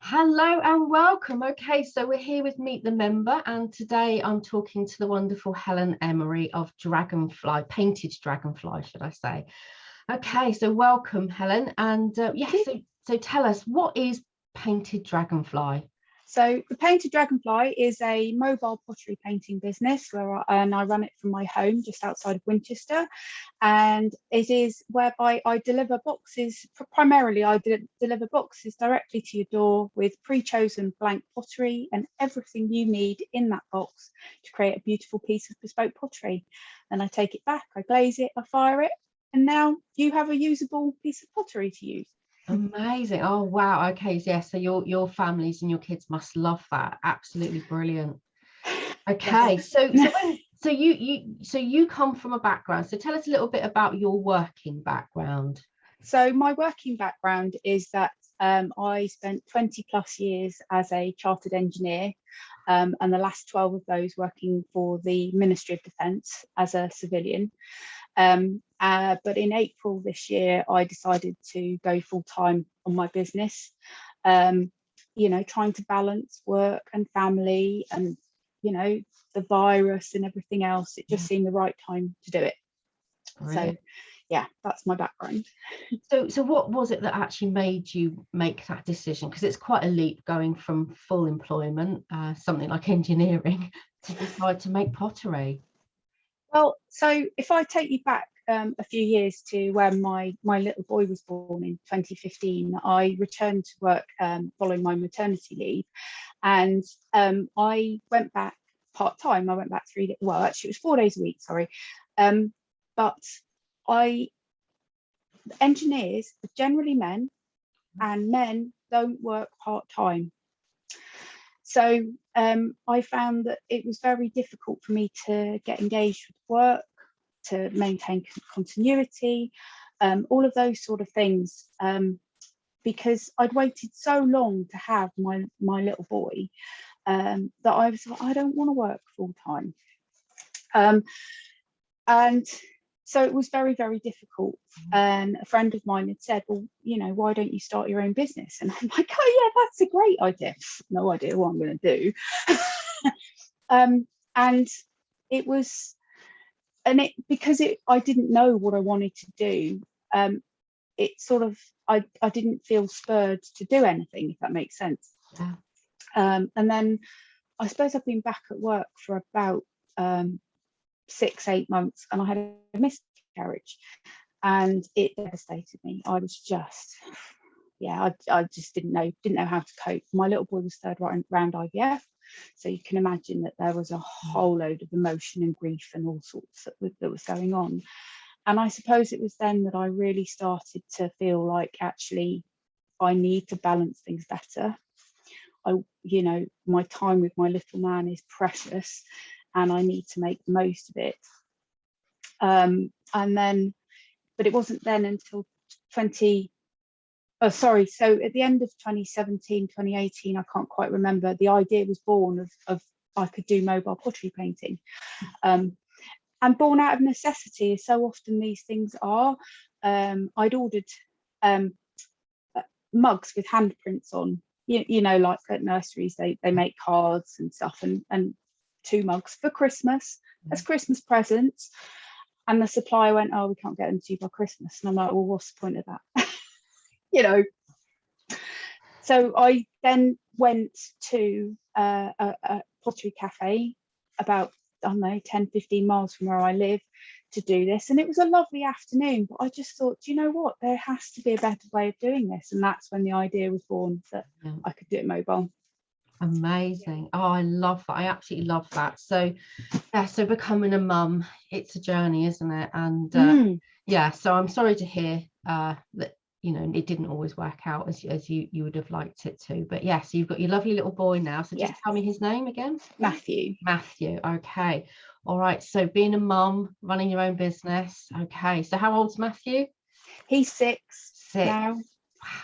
Hello and welcome. Okay, so we're here with Meet the Member, and today I'm talking to the wonderful Helen Emery of Dragonfly, Painted Dragonfly, should I say. Okay, so welcome, Helen. And so tell us, what is Painted Dragonfly? So the Painted Dragonfly is a mobile pottery painting business and I run it from my home just outside of Winchester. And it is whereby I deliver boxes, primarily I deliver boxes directly to your door with pre-chosen blank pottery and everything you need in that box to create a beautiful piece of bespoke pottery. Then I take it back, I glaze it, I fire it, and now you have a usable piece of pottery to use. Amazing. Oh wow. Okay, so so your families and your kids must love that. Absolutely brilliant. Okay, so you come from a background. So tell us a little bit about your working background. So my working background is that I spent 20 plus years as a chartered engineer, and the last 12 of those working for the Ministry of Defence as a civilian. But in April this year, I decided to go full time on my business, trying to balance work and family and, the virus and everything else. It just seemed the right time to do it. Brilliant. So, yeah, that's my background. So what was it that actually made you make that decision? Because it's quite a leap going from full employment, something like engineering, to decide to make pottery. Well, so if I take you back a few years to when my little boy was born in 2015, I returned to work following my maternity leave, and I went back part-time. I went back actually it was 4 days a week, sorry. But engineers are generally men, and men don't work part-time. So I found that it was very difficult for me to get engaged with work, to maintain continuity, all of those sort of things, because I'd waited so long to have my little boy, that I was like, I don't want to work full time. And so it was very, very difficult. And a friend of mine had said, well, why don't you start your own business? And I'm like, oh yeah, that's a great idea. No idea what I'm going to do. And it was, I didn't know what I wanted to do. It sort of, I didn't feel spurred to do anything, if that makes sense. Yeah. And then I suppose I've been back at work for about 6-8 months, and I had a miscarriage, and it devastated me. I was just, I just didn't know how to cope. My little boy was third round IVF, so you can imagine that there was a whole load of emotion and grief and all sorts that was going on. And I suppose it was then that I really started to feel like, actually, I need to balance things better. My time with my little man is precious, and I need to make the most of it. But it wasn't then until so at the end of 2017, 2018, I can't quite remember, the idea was born of I could do mobile pottery painting. And born out of necessity, as so often these things are. I'd ordered mugs with handprints on, like at nurseries, they make cards and stuff, and 2 mugs for Christmas as Christmas presents. And the supplier went, oh, we can't get them to you by Christmas. And I'm like, well, what's the point of that? So I then went to a pottery cafe about, 10-15 miles from where I live to do this. And it was a lovely afternoon, but I just thought, do you know what? There has to be a better way of doing this. And that's when the idea was born that I could do it mobile. Amazing. Oh, I love that. I absolutely love that. So so becoming a mum, it's a journey, isn't it? And so I'm sorry to hear that it didn't always work out as you would have liked it to. But so you've got your lovely little boy now. So just tell me his name again. Matthew. Okay. All right. So being a mum, running your own business. Okay. So how old's Matthew? He's 6 now.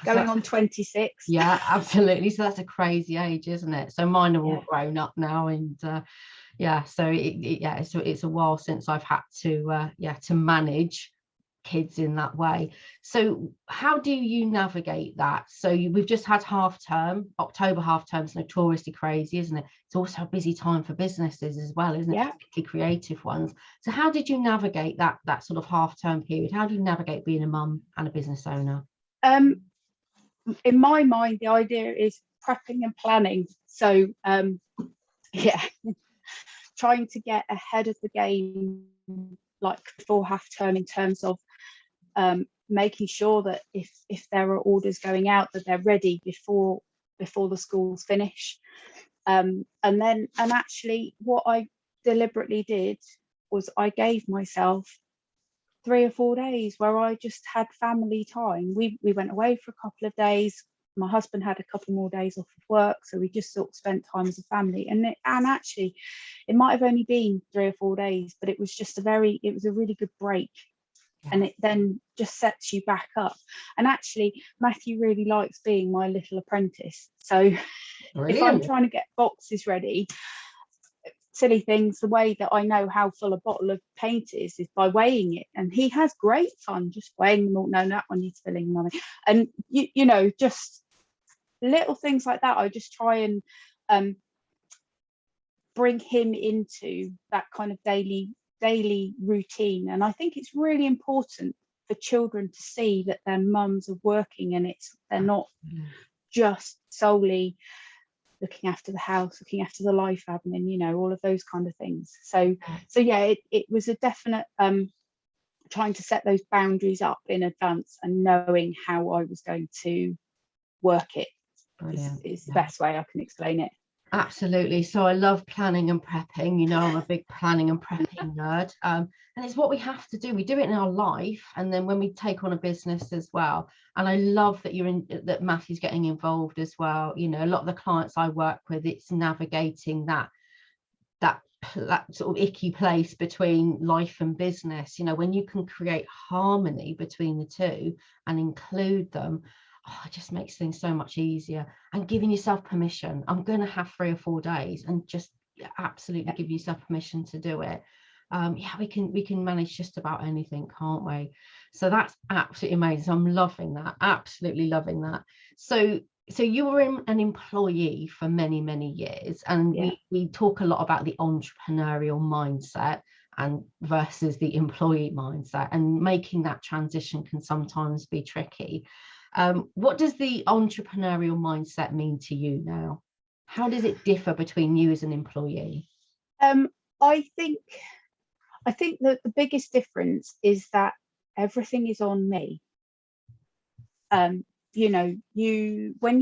Going on 26. Yeah, absolutely. So that's a crazy age, isn't it? So mine are all grown up now, and so it's a while since I've had to manage kids in that way. So how do you navigate that? So we've just had half term. October half term is notoriously crazy, isn't it? It's also a busy time for businesses as well, isn't it? Yeah. Particularly creative ones. So how did you navigate that sort of half term period? How do you navigate being a mum and a business owner? In my mind, the idea is prepping and planning. So yeah, trying to get ahead of the game, like before half term, in terms of making sure that if there are orders going out, that they're ready before the schools finish. And actually what I deliberately did was I gave myself 3 or 4 days where I just had family time. We went away for a couple of days. My husband had a couple more days off of work, so we just sort of spent time as a family. And actually, it might have only been 3 or 4 days, but it was just it was a really good break. Yeah. And it then just sets you back up. And actually, Matthew really likes being my little apprentice. So Brilliant. If I'm trying to get boxes ready, silly things, the way that I know how full a bottle of paint is by weighing it, and he has great fun just weighing them all. No, that one needs filling, mummy. And you know, just little things like that. I just try and bring him into that kind of daily routine. And I think it's really important for children to see that their mums are working, and they're not just solely looking after the house, looking after the life admin, you know, all of those kind of things. So yeah, it was a definite trying to set those boundaries up in advance and knowing how I was going to work it is the best way I can explain it. Absolutely. So I love planning and prepping. You know, I'm a big planning and prepping nerd. And it's what we have to do. We do it in our life, and then when we take on a business as well. And I love that that Matthew's getting involved as well. You know, a lot of the clients I work with, it's navigating that sort of icky place between life and business. You know, when you can create harmony between the two and include them, it just makes things so much easier. And giving yourself permission. I'm going to have 3 or 4 days, and just absolutely give yourself permission to do it. We can manage just about anything, can't we? So that's absolutely amazing. So I'm loving that, absolutely loving that. So you were an employee for many years, and we talk a lot about the entrepreneurial mindset and versus the employee mindset, and making that transition can sometimes be tricky. What does the entrepreneurial mindset mean to you now? How does it differ between you as an employee? I think that the biggest difference is that everything is on me. You know, when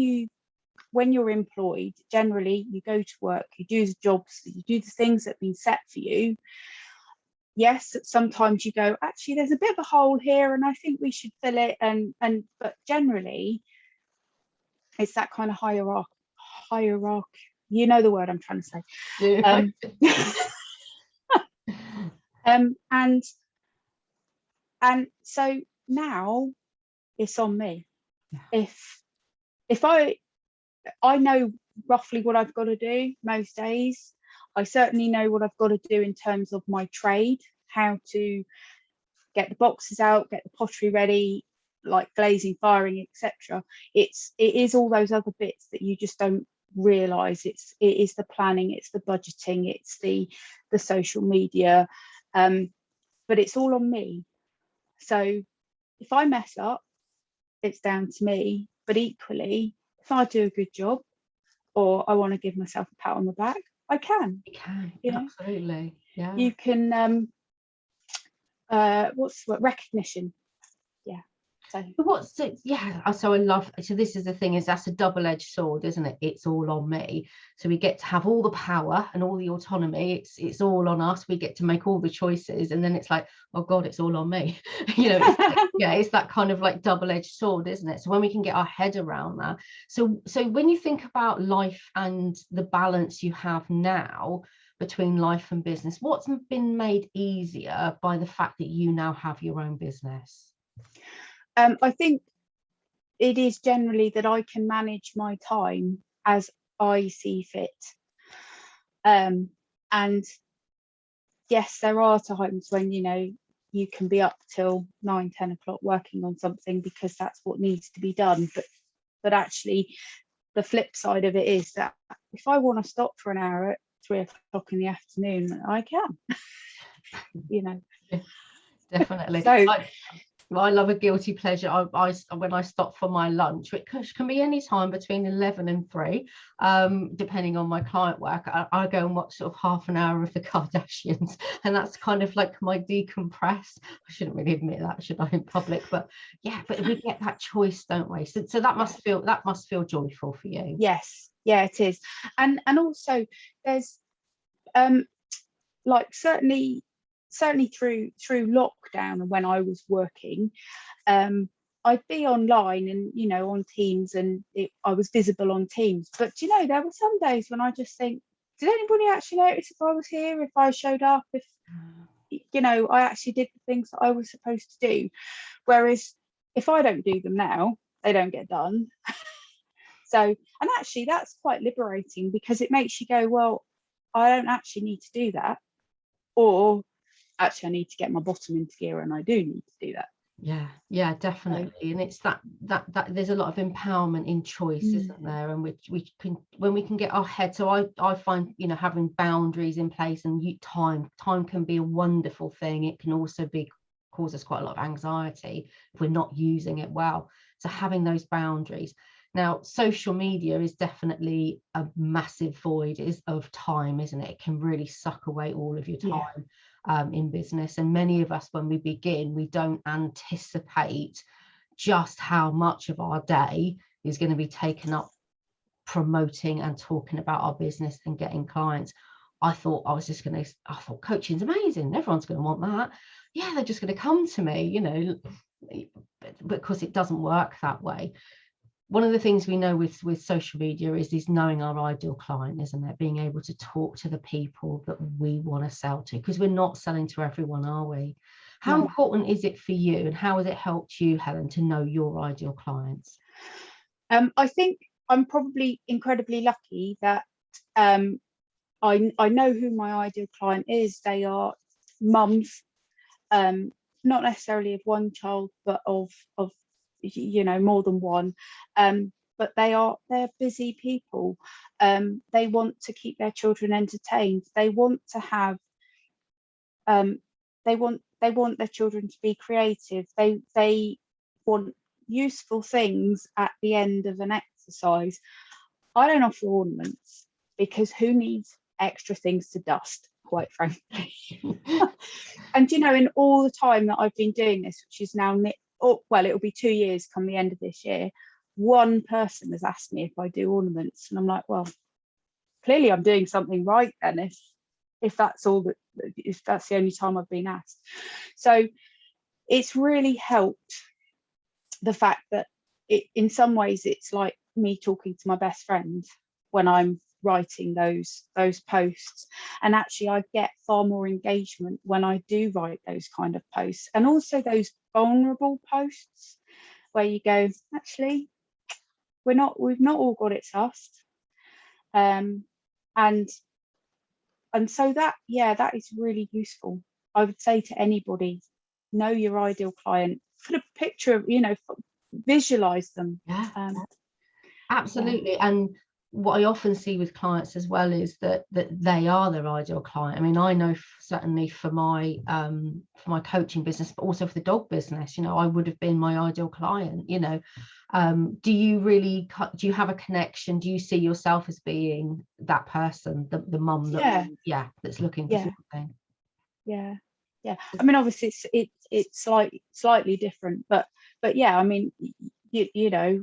you're employed, generally you go to work, you do the jobs, you do the things that have been set for you. Yes, sometimes you go, actually there's a bit of a hole here and I think we should fill it, but generally it's that kind of hierarchy, you know the word I'm trying to say. And so now it's on me. If I know roughly what I've got to do most days. I certainly know what I've got to do in terms of my trade, how to get the boxes out, get the pottery ready, like glazing, firing, etc. It is all those other bits that you just don't realize. It is the planning, it's the budgeting, it's the social media, but it's all on me. So if I mess up, it's down to me. But equally, if I do a good job, or I want to give myself a pat on the back, I can. You can, absolutely. Yeah. You can what's the word? Recognition. Yeah. So I love, so this is the thing, is that's a double-edged sword, isn't it? It's all on me. So we get to have all the power and all the autonomy. It's all on us. We get to make all the choices, and then it's like, oh God, it's all on me. You know, it's that kind of like double-edged sword, isn't it? So when we can get our head around that. So when you think about life and the balance you have now between life and business, what's been made easier by the fact that you now have your own business? I think it is generally that I can manage my time as I see fit. And yes, there are times when, you know, you can be up till 9-10 o'clock working on something because that's what needs to be done. But actually the flip side of it is that if I want to stop for an hour at 3 o'clock in the afternoon, I can. You know. Definitely. So I love a guilty pleasure. I when I stop for my lunch, which can be any time between 11 and 3, depending on my client work, I go and watch sort of half an hour of the Kardashians, and that's kind of like my decompress. I shouldn't really admit that, should I, in public? But yeah, but we get that choice, don't we? So that must feel joyful for you. Yes, yeah, it is. And also there's like certainly through lockdown and when I was working, I'd be online and, you know, on Teams, and I was visible on Teams. But, you know, there were some days when I just think, did anybody actually notice if I was here, if I showed up, if, you know, I actually did the things that I was supposed to do? Whereas if I don't do them now, they don't get done. So, and actually that's quite liberating, because it makes you go, well, I don't actually need to do that. Or actually I need to get my bottom into gear, and I do need to do that. Yeah, definitely. And it's that there's a lot of empowerment in choice, isn't there? And we can, when we can get our head, so I find, you know, having boundaries in place, and time can be a wonderful thing. It can also cause us quite a lot of anxiety if we're not using it well. So having those boundaries. Now, social media is definitely a massive void of time, isn't it? It can really suck away all of your time. In business, and many of us, when we begin, we don't anticipate just how much of our day is going to be taken up promoting and talking about our business and getting clients. I thought coaching's amazing, everyone's going to want that. Yeah, they're just going to come to me, you know, because it doesn't work that way. One of the things we know with social media is knowing our ideal client, isn't it? Being able to talk to the people that we want to sell to, because we're not selling to everyone, are we? How important is it for you, and how has it helped you, Helen, to know your ideal clients? I think I'm probably incredibly lucky that I know who my ideal client is. They are mums, not necessarily of one child, but of you know, more than one, but they're busy people. They want to keep their children entertained. They want to have they want their children to be creative. They want useful things at the end of an exercise. I don't offer ornaments, because who needs extra things to dust, quite frankly? And, you know, in all the time that I've been doing this, which is now it'll be 2 years come the end of this year, one person has asked me if I do ornaments, and I'm like, well, clearly I'm doing something right then, if that's the only time I've been asked. So it's really helped, the fact that in some ways it's like me talking to my best friend when I'm writing those posts, and actually I get far more engagement when I do write those kind of posts, and also those vulnerable posts where you go, actually we've not all got it sussed, and so that is really useful. I would say to anybody, know your ideal client, put a picture of, you know, visualize them. Absolutely. And what I often see with clients as well is that they are their ideal client. I mean, I know certainly for my coaching business, but also for the dog business, you know, I would have been my ideal client, you know. Do you have a connection? Do you see yourself as being that person, the mum that's looking for something? Yeah. I mean, obviously it's slightly different, but yeah, I mean, you know,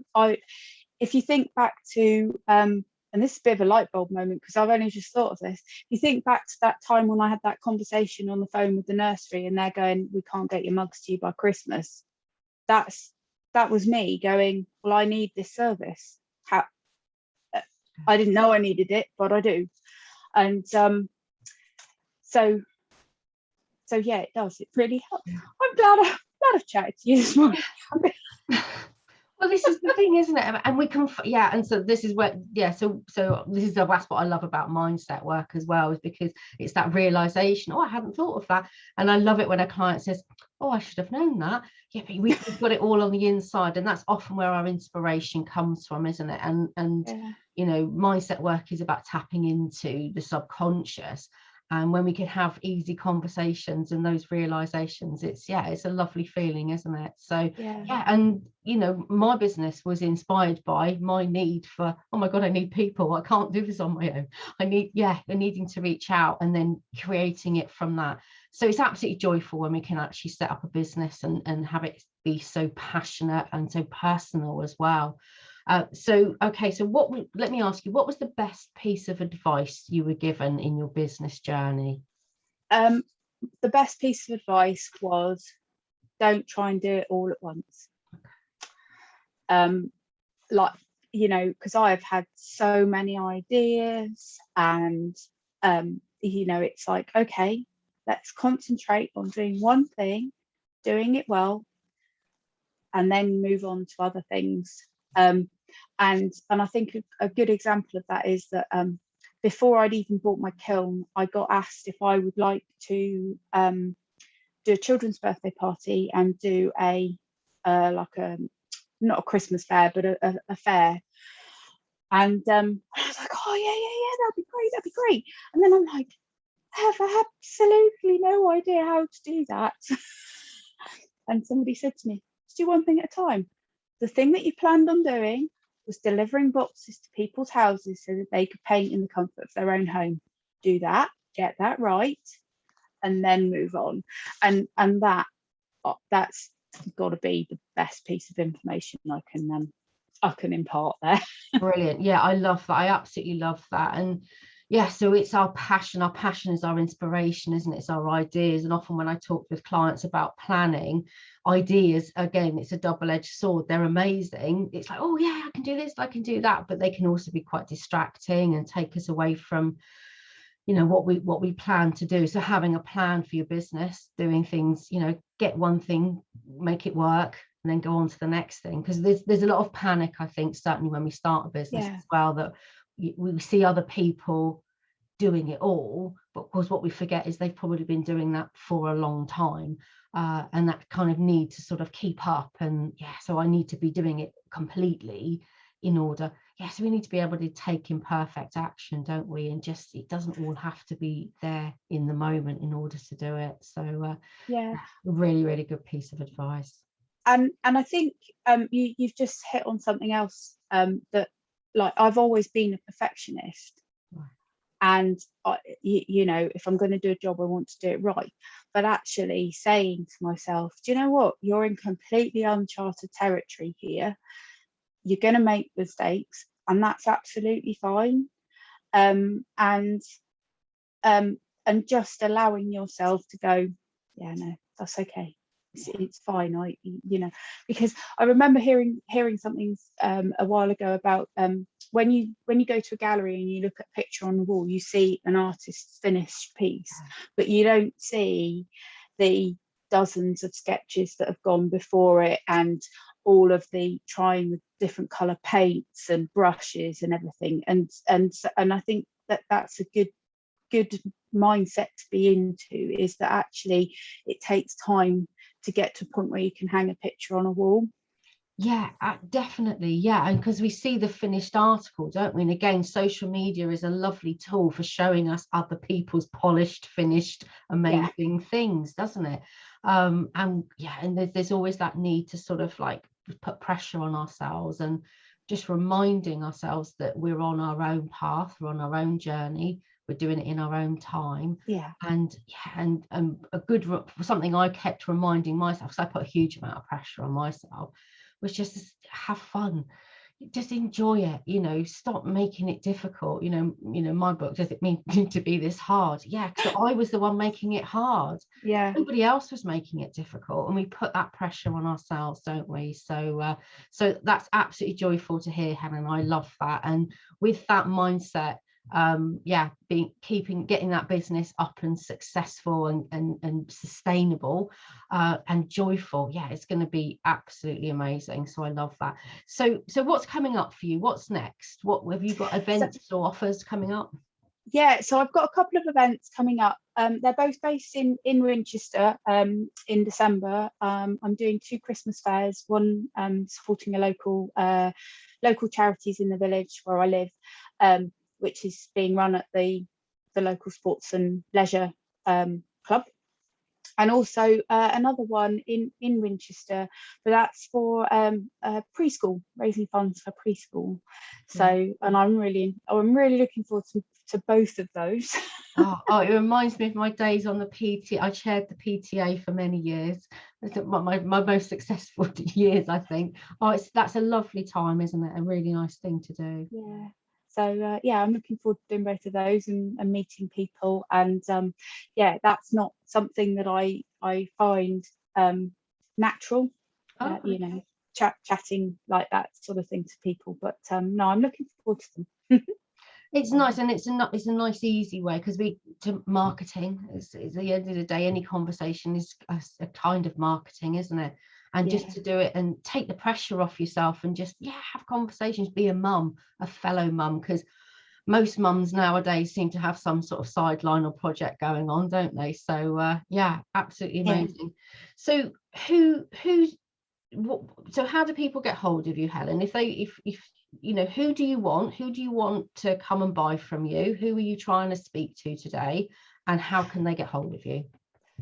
if you think back to and this is a bit of a light bulb moment, because I've only just thought of this. If you think back to that time when I had that conversation on the phone with the nursery, and they're going, we can't get your mugs to you by Christmas. That was me going, well, I need this service. I didn't know I needed it, but I do. And so yeah, it does. It really helps. I'm glad I've chatted to you this morning. Well, this is the thing. thing, isn't it? And we can, and so this is where, so this is, that's what I love about mindset work as well, is because it's that realization, oh, I hadn't thought of that. And I love it when a client says, oh, I should have known that. Yeah, but we've got it all on the inside, and that's often where our inspiration comes from, isn't it? And you know, mindset work is about tapping into the subconscious. And when we can have easy conversations and those realizations, it's a lovely feeling, isn't it? So and you know, my business was inspired by my need for, oh my God, I need people. I can't do this on my own. I need, needing to reach out, and then creating it from that. So it's absolutely joyful when we can actually set up a business and have it be so passionate and so personal as well. So let me ask you, what was the best piece of advice you were given in your business journey? The best piece of advice was, don't try and do it all at once. Like, you know, because I've had so many ideas, and you know, it's like, okay, let's concentrate on doing one thing, doing it well, and then move on to other things. And I think a good example of that is that before I'd even bought my kiln, I got asked if I would like to do a children's birthday party and do a like a, not a Christmas fair, but a fair. And I was like, oh yeah, that'd be great. And then I'm like, I have absolutely no idea how to do that. And somebody said to me, just do one thing at a time. The thing that you planned on doing was delivering boxes to people's houses so that they could paint in the comfort of their own home. Do that, get that right, and then move on. And that's got to be the best piece of information I can impart there. Brilliant. Yeah, I love that. I absolutely love that. And so it's our passion. Our passion is our inspiration, isn't it? It's our ideas. And often when I talk with clients about planning, ideas, again, it's a double-edged sword. They're amazing. It's like, oh yeah, I can do this, I can do that, but they can also be quite distracting and take us away from, you know, what we plan to do. So having a plan for your business, doing things, you know, get one thing, make it work, and then go on to the next thing. Because there's a lot of panic, I think, certainly when we start a business as well, that we see other people doing it all, but of course what we forget is they've probably been doing that for a long time, and that kind of need to sort of keep up. And so I need to be doing it completely in order. So we need to be able to take imperfect action, don't we? And just, it doesn't all have to be there in the moment in order to do it. So really, really good piece of advice. And I think you've just hit on something else, that, like, I've always been a perfectionist. Right. And you know, if I'm going to do a job, I want to do it right. But actually saying to myself, do you know what, you're in completely uncharted territory here. You're going to make mistakes, and that's absolutely fine. And just allowing yourself to go, yeah, no, that's okay. It's fine. You know, because I remember hearing something a while ago about when you go to a gallery and you look at a picture on the wall, you see an artist's finished piece, but you don't see the dozens of sketches that have gone before it, and all of the trying with different color paints and brushes and everything. And I think that's a good mindset to be into, is that actually it takes time to get to a point where you can hang a picture on a wall. Definitely. And because we see the finished article, don't we? And again, social media is a lovely tool for showing us other people's polished, finished, amazing things, doesn't it? And there's always that need to sort of like put pressure on ourselves, and just reminding ourselves that we're on our own path, we're on our own journey, we're doing it in our own time. And a good, something I kept reminding myself, because I put a huge amount of pressure on myself, was just have fun, just enjoy it, you know, stop making it difficult. You know, my book, does it mean to be this hard? Because I was the one making it hard. Nobody else was making it difficult, and we put that pressure on ourselves, don't we? So that's absolutely joyful to hear, Helen. I love that. And with that mindset, getting that business up and successful and sustainable and joyful. Yeah, it's going to be absolutely amazing. So I love that. So what's coming up for you? What's next? What have you got, events or offers coming up? Yeah, so I've got a couple of events coming up. They're both based in Winchester in December. I'm doing 2 Christmas fairs, one supporting a local charities in the village where I live, which is being run at the local sports and leisure club. And also another one in Winchester, but that's for preschool, raising funds for preschool. So, and I'm really looking forward to both of those. Oh, it reminds me of my days on the PTA. I chaired the PTA for many years. My most successful years, I think. That's a lovely time, isn't it? A really nice thing to do. Yeah. So I'm looking forward to doing both of those and meeting people. And that's not something that I find natural. Chatting like that sort of thing to people. But no, I'm looking forward to them. It's nice, and it's a nice easy way, because marketing is at the end of the day, any conversation is a kind of marketing, isn't it? And just to do it and take the pressure off yourself and just have conversations, be a fellow mum, because most mums nowadays seem to have some sort of sideline or project going on, don't they? So absolutely amazing. So so how do people get hold of you, Helen? If who do you want to come and buy from you? Who are you trying to speak to today, and how can they get hold of you?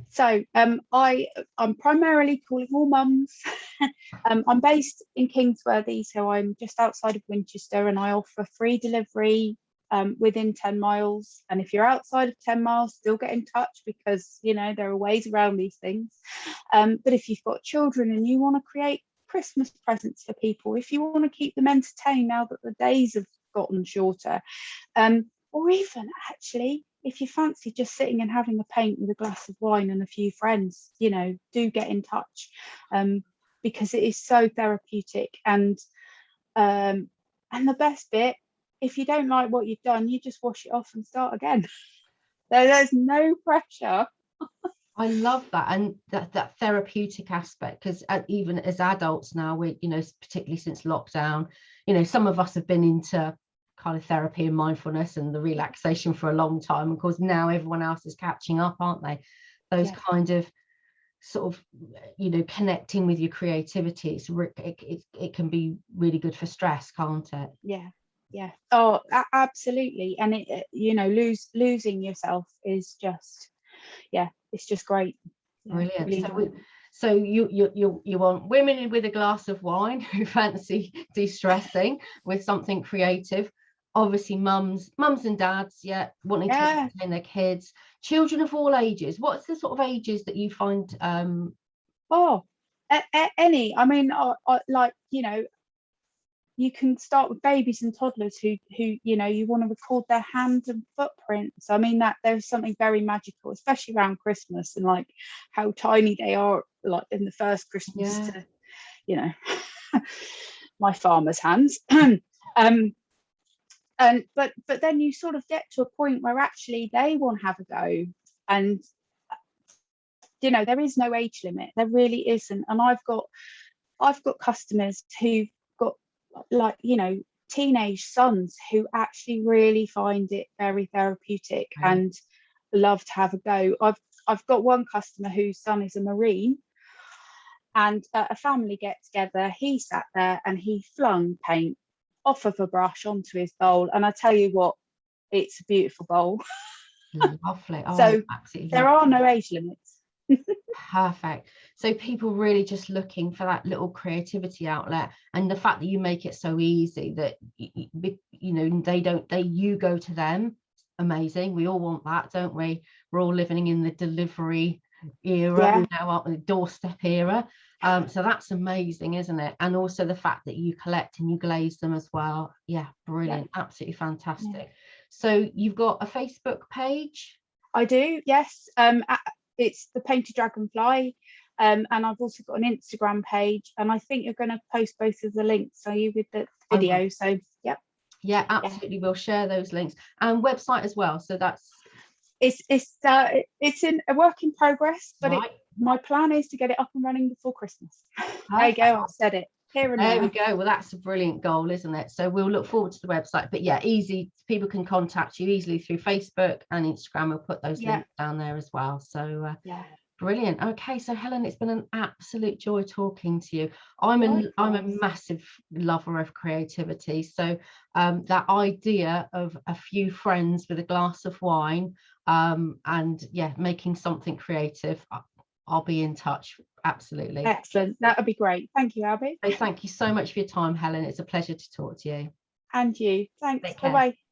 So I'm primarily calling all mums. I'm based in Kingsworthy, so I'm just outside of Winchester, and I offer free delivery within 10 miles. And if you're outside of 10 miles, still get in touch, because there are ways around these things. But if you've got children and you want to create Christmas presents for people, if you want to keep them entertained now that the days have gotten shorter, or even actually if you fancy just sitting and having a paint with a glass of wine and a few friends, do get in touch, because it is so therapeutic. And the best bit, if you don't like what you've done, you just wash it off and start again. There's no pressure. I love that, and that therapeutic aspect, because even as adults now, we, particularly since lockdown, some of us have been into kind of therapy and mindfulness and the relaxation for a long time. Of course, now everyone else is catching up, aren't they? Those kind of sort of, connecting with your creativity. It can be really good for stress, can't it? Yeah. Oh, absolutely. And losing yourself is just, it's just great. Brilliant. Really. So you want women with a glass of wine who fancy de-stressing with something creative. Obviously mums and dads, wanting to entertain their kids. Children of all ages. What's the sort of ages that you find? Any. I mean, you can start with babies and toddlers who you want to record their hands and footprints. I mean, that there's something very magical, especially around Christmas, and like how tiny they are, like in the first Christmas to my farmer's hands. But then you sort of get to a point where actually they want to have a go, and there is no age limit. There really isn't. And I've got customers who've got teenage sons who actually really find it very therapeutic and love to have a go. I've got one customer whose son is a Marine, and a family get together, he sat there and he flung paint off of a brush onto his bowl, and I tell you what, it's a beautiful bowl. Lovely. So there are no age limits. Perfect. So people really just looking for that little creativity outlet, and the fact that you make it so easy that you go to them. Amazing. We all want that, don't we? We're all living in the delivery era now, up the doorstep era. So that's amazing, isn't it? And also the fact that you collect and you glaze them as well. Brilliant. Absolutely fantastic. So you've got a Facebook page? I do, yes. It's the Painted Dragonfly, and I've also got an Instagram page, and I think you're going to post both of the links, are you, with the video? So Yeah, absolutely. We'll share those links and website as well. So that's it's in a work in progress, but right. my plan is to get it up and running before Christmas. There you Perfect. go, I've said it here and There we now. go. Well, that's a brilliant goal, isn't it? So we'll look forward to the website. But yeah, easy. People can contact you easily through Facebook and Instagram. We'll put those links down there as well. So brilliant. Okay, so Helen, it's been an absolute joy talking to you. I'm a massive lover of creativity. So that idea of a few friends with a glass of wine and making something creative, I'll be in touch. Absolutely. Excellent. That would be great. Thank you, Abby. So thank you so much for your time, Helen. It's a pleasure to talk to you. And you. Thanks. Take care. Bye-bye.